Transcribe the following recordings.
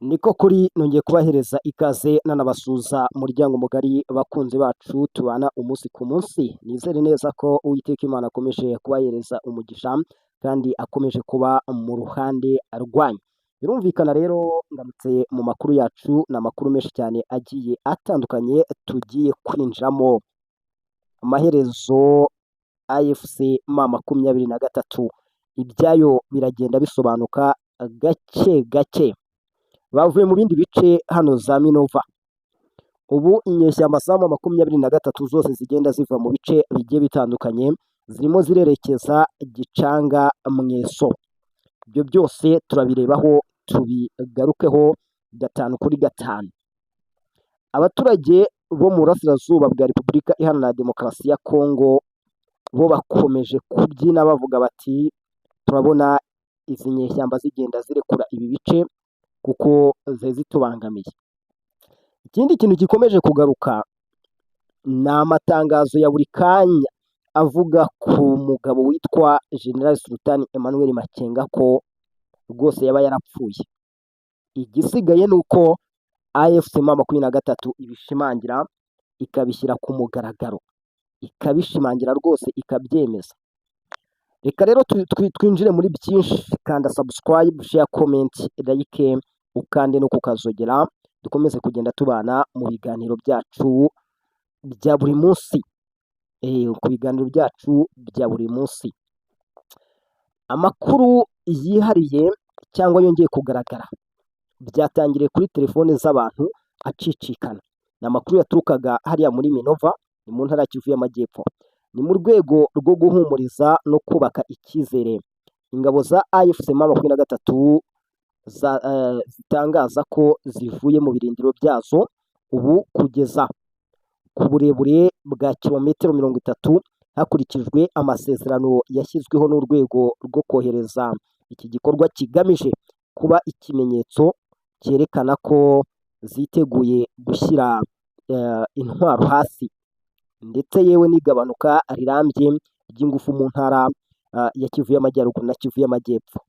Niko kuri nongeye kubahereza ikaze nanabasuhuza muryango mugari bakunzi bacu tubana umunsi ku munsi, nizere neza ko Uwiteka Imana akomeje kubahereza umugisha kandi akomeje kuba mu ruhande rwanyu. Birumvikana rero ngarutse mu makuru yacu, ni amakuru menshi cyane agiye atandukanye tugiye kwinjiramo. Amaherezo AFC M23 ibyayo biragenda bisobanuka gake gake. Bavuye mu bindi bice hano za Minova. Ubu inyeshyamba za M23 zose zigenda ziva mu bice bigiye bitandukanye, zirimo zirerekeza Gicanga Mweso. Ibyo byose turabirebaho tubigarukeho gatanu kuri gatanu. Abaturage bo mu burasirazuba bwa Repubulika Iharanira Demokarasi ya Kongo bo bakomeje kubyina bavuga bati turabona izi nyeshyamba zigenda zirekura ibi bice kuko zari zitubangamiye. Ikindi kintu gikomeje kugaruka ni amatangazo ya buri kanya avuga ku mugabo witwa General Sultan Emmanuel Makenga ko rwose yaba yarapfuye. Igisigaye ni uko AFC M23 ibishimangira, ikabishyira ku mugaragaro, ikabishimangira rwose ikabyemeza. Reka rero twinjire muri byinshi, kanda subscribe, share, comment, like, ukande no kukazogera, dukomeze kugenda tubana mu biganiro byacu bya buri munsi. Ku biganiro byacu bya buri munsi. Amakuru yihariye cyangwa yongeye kugaragara byatangiriye kuri telefone z'abantu acicikana. Ni amakuru yaturukaga hariya muri Minova, ni mu ntara ya Kivu y'Amajyepfo. Ni mu rwego rwo guhumuriza no kubaka icyizere. Ingabo za AFC M23 zitangaza ko zivuye mu birindiro byazo ubu kugeza ku burebure bwa kilometero 30 hakurikijwe amasezerano yashyizweho n'urwego rwo kohereza iki gikorwa kigamije kuba ikimenyetso cyerekana ko ziteguye gushyira intwaro hasi ndetse yewe n'igabanuka rirambye ry'ingufu mu ntara ya Kivu y'Amajyaruguru na Kivu y'Amajyepfo.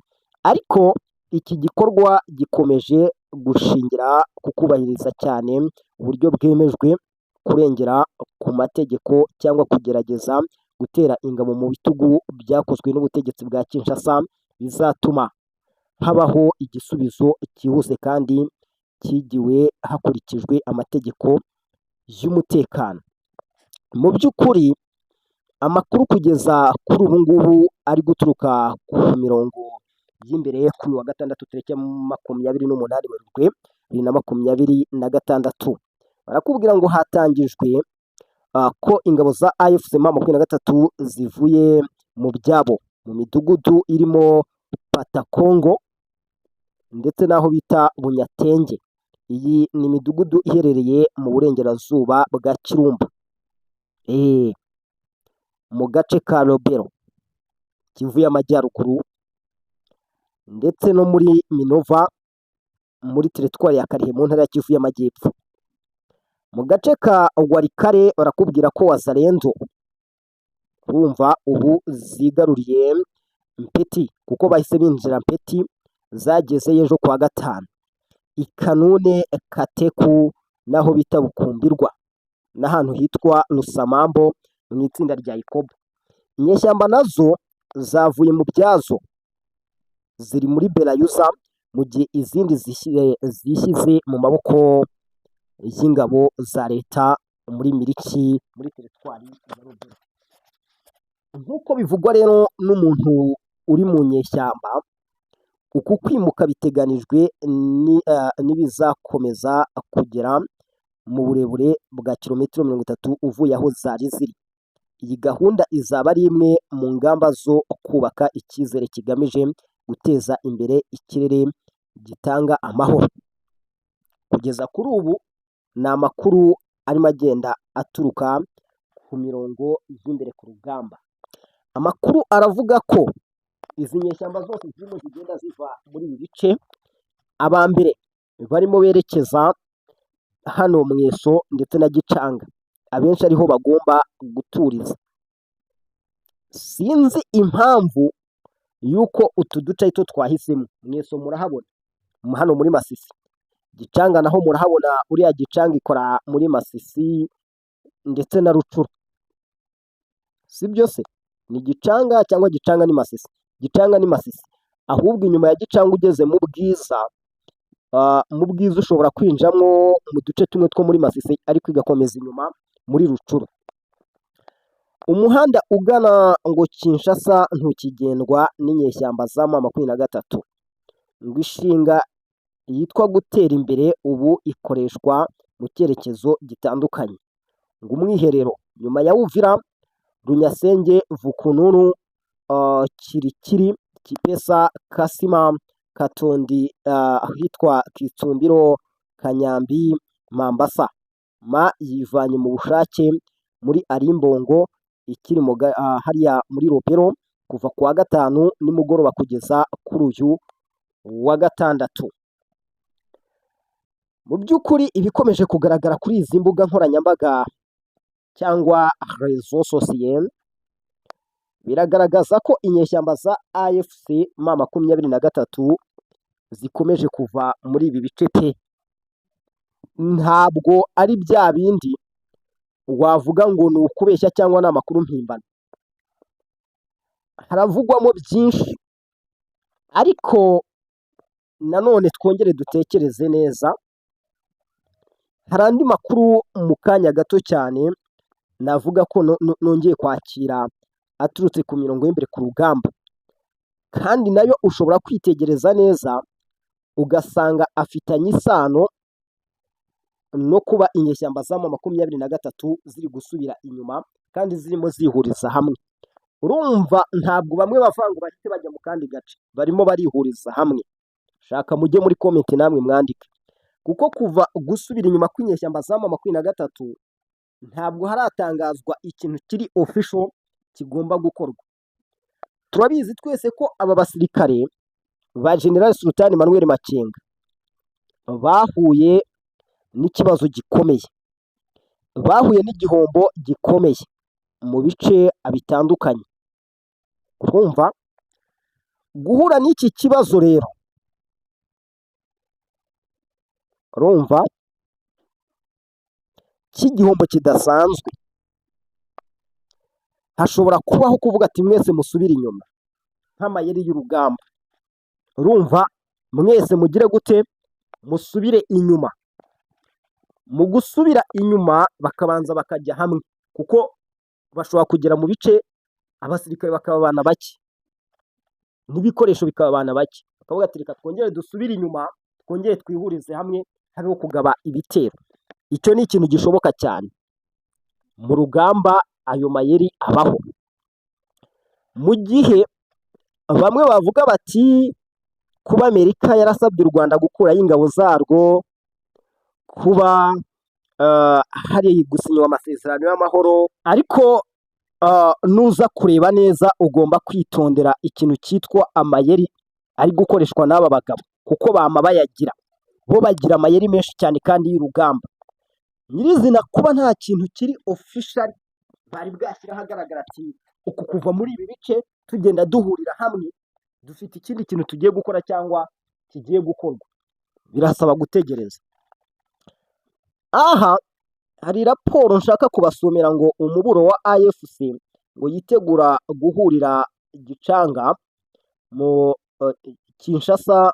Ariko iki gikorwa gikomeje gushingira ku kubahiriza cyane uburyo bwemejwe kurengera ku mategeko cyangwa kugerageza gutera ingabo mu bitugu byakozwe n'ubutegetsi bwa Kinshasa, bizatuma habaho igisubizo cyihuse kandi kigiwe hakurikijwe amategeko y'umutekano. Mu by'ukuri amakuru kugeza kuri ubu ngubu ari guturuka ku mirongo y'imbere kuri wa gatandatu tariki 28 Werurwe 2026, barakubwira ngo hatangijwe ko ingabo za AFC M23 zivuye mu byabo mu midugudu irimo Patakongo ndetse n'aho bita Bunyatenge. Iyi ni imidugudu iherereye mu burengerazuba bwa Kirumba, mu gace ka Lubero, Kivu y'Amajyaruguru, ndetse no muri Minova muri teritwari ya Karehe mu ntara ya Kivu y'Amajyepfo. Mu gace ka Warikare barakubwira ko Wazalendo urumva ubu zigaruriye Mpeti, kuko bahise binjira Mpeti, zageze ejo kwa gatanu. Ikanune, Kateku naho bita Bukumbirwa n'ahantu hitwa Rusamambo mu itsinda rya Ikobo. Inyeshyamba nazo zavuye mu byazo ziri muri Belayuza, mu gihe izindi zishyize mu maboko y'ingabo za leta muri Miriki muri teritwari ya Rubero. Nk'uko bivugwa rero n'umuntu uri mu nyeshyamba, uku kwimuka biteganijwe n'ibizakomeza kugera mu burebure bwa kilometero 30 uvuye aho zari ziri. Iyi gahunda izaba ari imwe mu ngamba zo kubaka icyizere kigamije guteza imbere ikirere gitanga amahoro. Kugeza kuri ubu ni amakuru arimo agenda aturuka ku mirongo y'imbere ku rugamba. Amakuru aravuga ko izi nyeshyamba zose zirimo zigenda ziva muri ibi bice, abambere barimo berekeza hano Mweso ndetse na Gicanga, abenshi ariho bagomba guturiza. Sinzi impamvu yuko utu duce ariko twahisemo. Mweso murahabona hano muri Masisi, Gicanga naho murahabona uriya Gicanga ikora muri Masisi ndetse na Rucuru, sibyo se? Ni Gicanga cyangwa Gicanga ni Masisi? Gicanga ni Masisi, ahubwo inyuma ya Gicanga ugeze mu Bwiza ushobora kwinjiramo mu duce tumwe two muri Masisi ariko igakomeza inyuma muri Rucuru. Umuhanda ugana ngo Kinshasa ntukigendwa n'inyeshyamba za M23, ngo inshinga yitwa gutera imbere ubu ikoreshwa mu cyerekezo gitandukanye, ngo umwiherero nyuma ya Uvira, Runyasenge, Vukununu, Kirikiri, Kipesa, Kasima, Katondi, ahitwa Kitsumbiro, Kanyambi, Mambasa, yivanye mu bushake muri Arimbongo ikiri hariya muri Ropero kuva ku wa gatanu nimugoroba kugeza kuri uyu wa gatandatu. Mu by'ukuri ibikomeje kugaragara kuri izi mbuga nkoranyambaga cyangwa réseaux sociaux biragaragaza ko inyeshyamba za AFC M23 zikomeje kuva muri ibi bice pe. Ntabwo ari bya bindi wavuga ngo ni ukubeshya cyangwa ni amakuru mpimbano, haravugwamo byinshi, ariko nanone twongere dutekereze neza. Hari andi makuru mu kanya gato cyane navuga ko nongeye kwakira aturutse ku mirongo y'imbere ku rugamba, kandi nayo ushobora kwitegereza neza ugasanga afitanye isano no kuba inyeshyamba za M23 ziri gusubira inyuma kandi zirimo zihuriza hamwe. Urumva ntabwo bamwe bavanga bahite bajya mu kandi gace, barimo barihuriza hamwe. Shaka mujye muri comment namwe mwandike, kuko kuva gusubira inyuma kw'inyeshyamba za M23 ntabwo haratangazwa ikintu kiri official kigomba gukorwa. Turabizi twese ko aba basirikare ba General Sultan Emmanuel Makenga bahuye n'ikibazo gikomeye, bahuye n'igihombo gikomeye mu bice bitandukanye. Urumva guhura n'iki kibazo rero, urumva cy'igihombo kidasanzwe, hashobora kubaho kuvuga ati mwese musubire inyuma nk'amayeri y'urugamba. Urumva mwese mugire gute? Musubire inyuma. Mu gusubira inyuma bakabanza bakajya hamwe, kuko bashobora kugera mu bice abasirikare bakababana bake n'ibikoresho bikababana bake, bakavuga ati reka twongere dusubire inyuma, twongere twihurize hamwe, habeho kugaba ibitero. Icyo ni ikintu gishoboka cyane mu rugamba, ayo mayeri abaho. Mu gihe bamwe bavuga bati kuba Amerika yarasabye u Rwanda gukuraho ingabo zarwo, kuba hari gusinywa amasezerano y'amahoro, ariko nuza kureba neza ugomba kwitondera ikintu cyitwa amayeri ari gukoreshwa n'aba bagabo, kuko bama bayagira, bo bagira amayeri menshi cyane kandi y'urugamba. Nyirizina kuba nta kintu kiri official bari bwashyira ahagaragara ati uku kuva muri ibi bice tugenda duhurira hamwe, dufite ikindi kintu tugiye gukora cyangwa kigiye gukorwa, birasaba gutegereza. Aha hari raporo nshaka kubasomera ngo umuburo wa AFC ngo yitegura guhurira Gicanga mu Kinshasa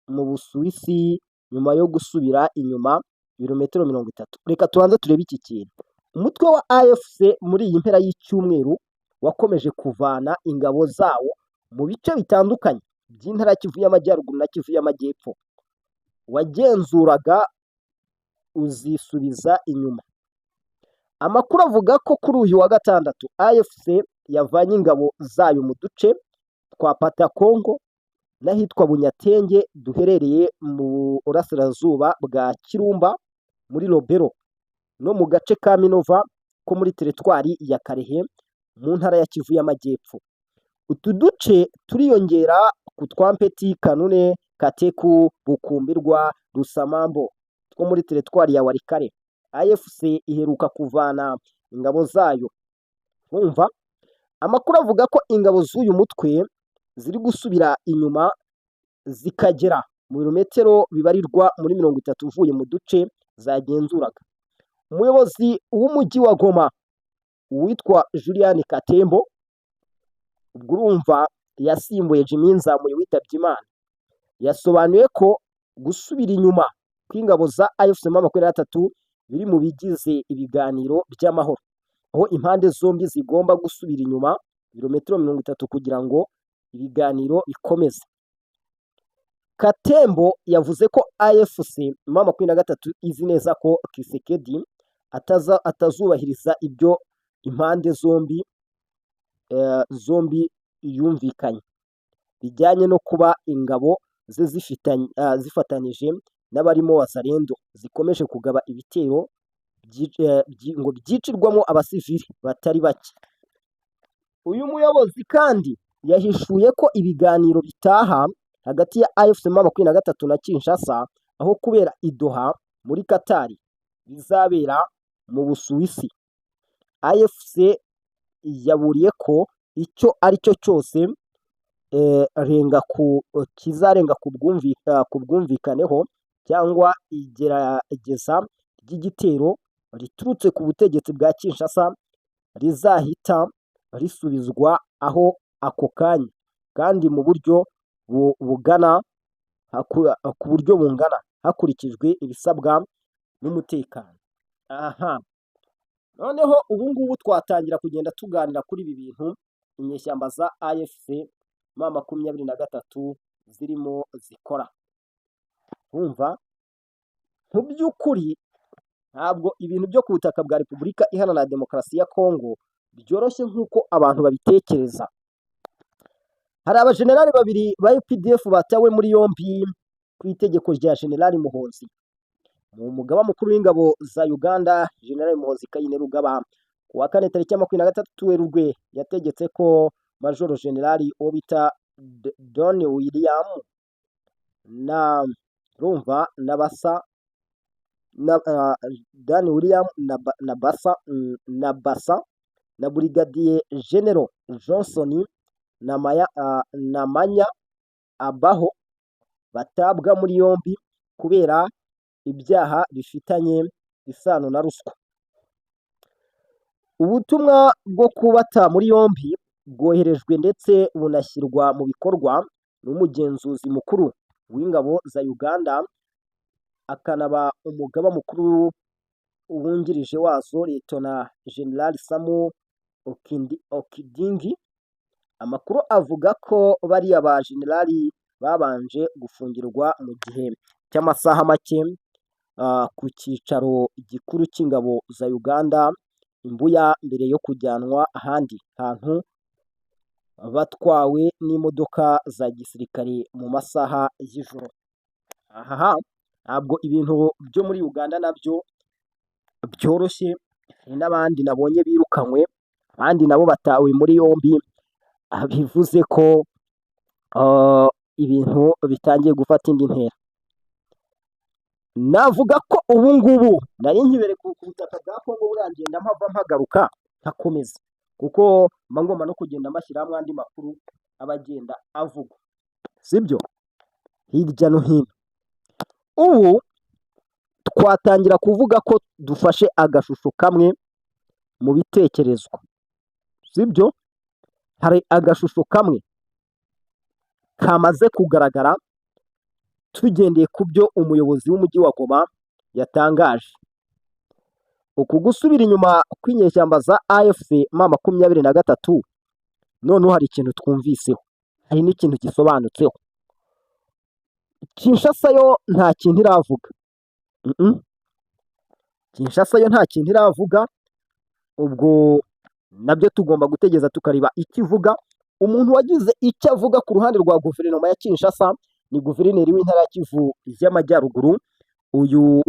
mu Busuwisi nyuma yo gusubira inyuma ibirometero 30. Reka tubanze turebe iki kintu. Umutwe wa AFC muri iyi mpera y'icyumweru wakomeje kuvana ingabo zawo mu bice bitandukanye by'intara Kivu y'Amajyaruguru na Kivu y'Amajyepfo, wagenzuraga uzisubiza inyuma. Amakuru avuga ko kuri uyu wa gatandatu AFC yavanye ingabo zayo mu duce twa Patakongo n'ahitwa Bunyatenge duherereye mu burasirazuba bwa Kirumba muri Lobero, no mu gace ka Minova ko muri teritwari ya Karehe mu ntara ya Kivu y'Amajyepfo. Utu duce turiyongera ku twa Mpeti, Kanune, Kateku, Bukumbirwa, Rusamambo two muri teritwari ya Warikare. AFC iheruka kuvana ingabo zayo. Umva, amakuru avuga ko ingabo z'uyu mutwe ziri gusubira inyuma zikagera mu birometero bibarirwa muri 30 uvuye mu duce zagenzuraga. Umuyobozi w'umujyi wa Goma witwa Julian Katembo, ubwo urumva yasimbuye Jimmy Nzamuye witabye Imana, yasobanuye ko gusubira inyuma kw'ingabo za AFC M23 biri mu bigize ibiganiro by'amahoro, aho impande zombi zigomba gusubira inyuma ibirometero 30 kugira ngo ibiganiro bikomeze. Katembo yavuze ko AFC M23 izi neza ko Tshisekedi atazubahiriza ibyo impande zombi yumvikanye bijyanye no kuba ingabo ze zifatanyije n'abarimo Wazalendo zikomeje kugaba ibitero ngo byicirwamo abasivili batari bake. Uyu muyobozi kandi yahishuye ko ibiganiro bitaha hagati ya AFC M23 na Kinshasa aho kubera i Doha muri Katari bizabera mu Busuwisi. AFC yaburiye ko icyo ari cyo cyose kizarenga ku bwumvikaneho cyangwa igerageza ry'igitero riturutse ku butegetsi bwa Kinshasa rizahita risubizwa aho ako kanya kandi mu buryo bungana hakurikijwe ibisabwa n'umutekano. Aha, noneho ubu ngubu twatangira kugenda tuganira kuri ibi bintu inyeshyamba za AFC M23 zirimo zikora. Umva, mu by'ukuri ntabwo ibintu byo ku butaka bwa Repubulika Iharanira Demokarasi ya Kongo byoroshye nk'uko abantu babitekereza. Hari abajenerali babiri ba UPDF batawe muri yombi ku itegeko rya General Muhoozi. Mu mugaba mukuru w'ingabo za Uganda, General Muhoozi Kainerugaba, ku wa 4 tariki 23 Werurwe yategetse ko Major General Obita Don William na rumva na Basa Dan William na Basa na Brigadier General Johnson na Manya Abaho batabwa muri yombi kubera ibyaha bifitanye isano na ruswa. Ubutumwa bwo kubata muri yombi bwoherejwe ndetse bunashyirwa mu bikorwa n'umugenzuzi mukuru w'ingabo za Uganda akanaba umugaba mukuru wungirije wazo Lieutenant General Samu Okidingi. Amakuru avuga ko bariya ba generali babanje gufungirwa mu gihe cy'amasaha make ku cyicaro gikuru cy'ingabo za Uganda Imbuya mbere yo kujyanwa ahandi hantu batwawe n'imodoka za gisirikare mu masaha y'ijoro. Aha ntabwo ibintu byo muri Uganda nabyo byoroshye, hari n'abandi nabonye birukanywe, abandi nabo batawe muri yombi, bivuze ko ibintu bitangiye gufata indi ntera. Navuga ko ubu ngubu nari nkibere ku butaka bwa Kongo burangenda mpava mpagaruka ntakomeza, kuko mba ngomba no kugenda mashyiraho andi makuru abagenda avugwa, sibyo, hirya no hino. Ubu twatangira kuvuga ko dufashe agashusho kamwe mu bitekerezwa, sibyo. Hari agashusho kamwe kamaze kugaragara tugendeye ku byo umuyobozi w'umujyi wa Goma yatangaje. Uku gusubira inyuma kw'inyeshyamba za AFC M23 noneho hari ikintu twumviseho, hari n'ikintu gisobanutseho. Kinshasa yo nta kintu iravuga. Kinshasa yo nta kintu iravuga, ubwo nabyo tugomba gutegeza tukareba icyo ivuga. Umuntu wagize icyo avuga ku ruhande rwa guverinoma ya Kinshasa ni guverineri w'intara ya Kivu y'Amajyaruguru, uyu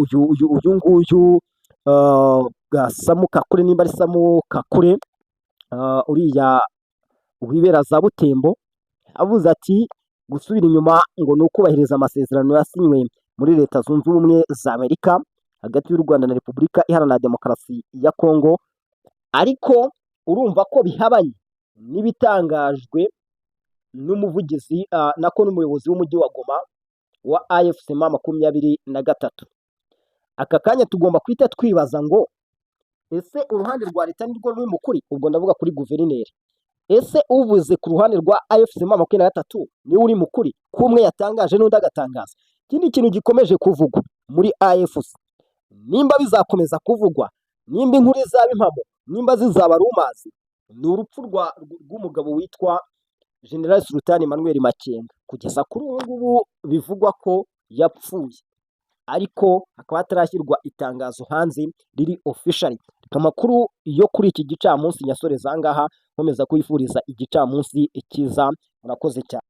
nguyu Samu Kakure, nimba ari Samu Kakure, uriya wibera za Butembo, avuze ati gusubira inyuma ngo ni ukubahiriza amasezerano yasinywe muri Leta Zunze Ubumwe za Amerika hagati y'u Rwanda na Repubulika Iharanira Demokarasi ya Kongo, ariko urumva ko bihabanye n'ibitangajwe n'umuvugizi n'umuyobozi w'umujyi wa Goma wa AFC M23. Aka kanya tugomba kwita twibaza ngo ese uruhande rwa leta nirwo ruri mu kuri? Ubwo ndavuga kuri guverineri. Ese uvuze ku ruhande rwa AFC M23 niwe uri mu kuri? Ko umwe yatangaje n'undi agatangaza. Ikindi kintu gikomeje kuvugwa muri AFC, nimba bizakomeza kuvugwa, nimba inkuru izaba impamo, nimba zizaba rumazi, ni urupfu rw'umugabo witwa General Sultan Emmanuel Makenga. Kugeza kuri ubu ngubu bivugwa ko yapfuye, ariko hakaba hatarashyirwa itangazo hanze riri officially. Amakuru yo kuri iki gicamunsi nyasoreza aha ngaha, nkomeza kwifuriza igicamunsi cyiza. Murakoze cyane.